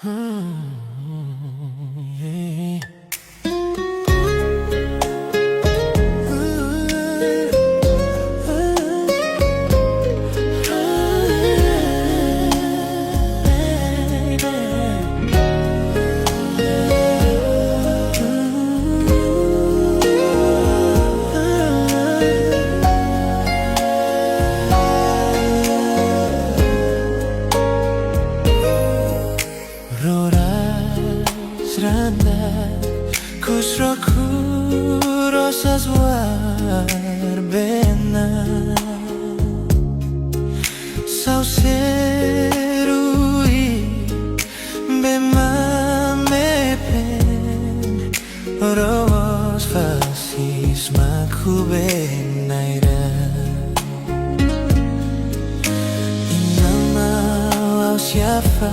Yeah. Kusra kurosas war bena sauserui bema me pen ros fasis makubenaira inama ausiafa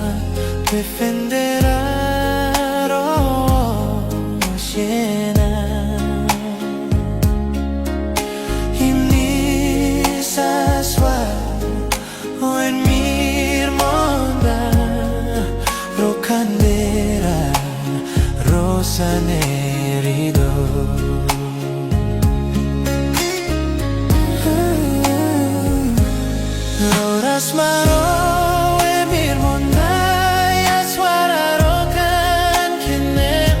defenderá herido Loras maro emir mondaya suara rokan kinem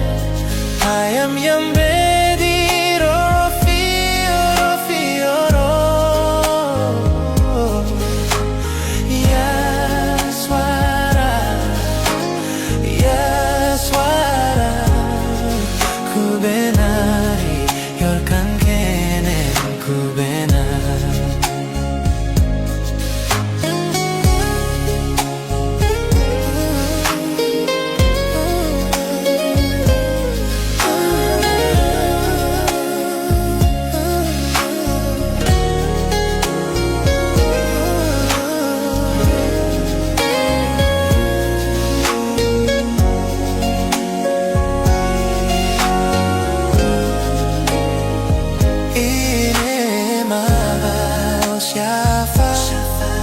ayam yang bediro fioro ya suara kubenari yorkan kenen kubenar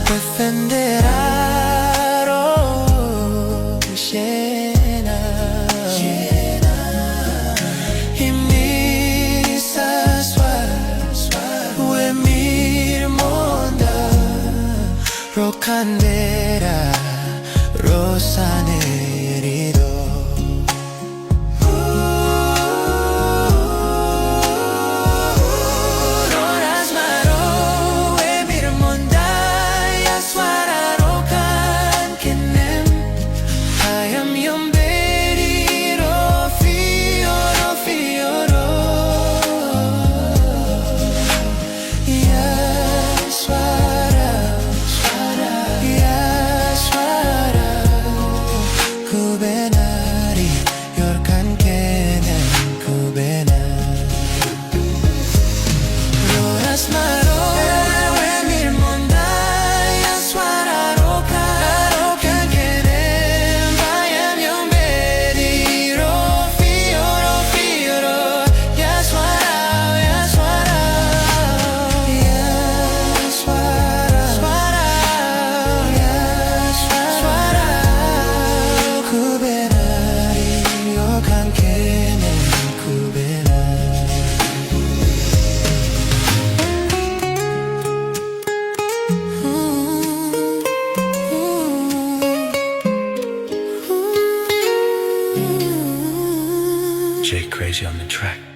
defenderá llena y misa suave mir monda rocandera rosa herido Jay Crazy on the track.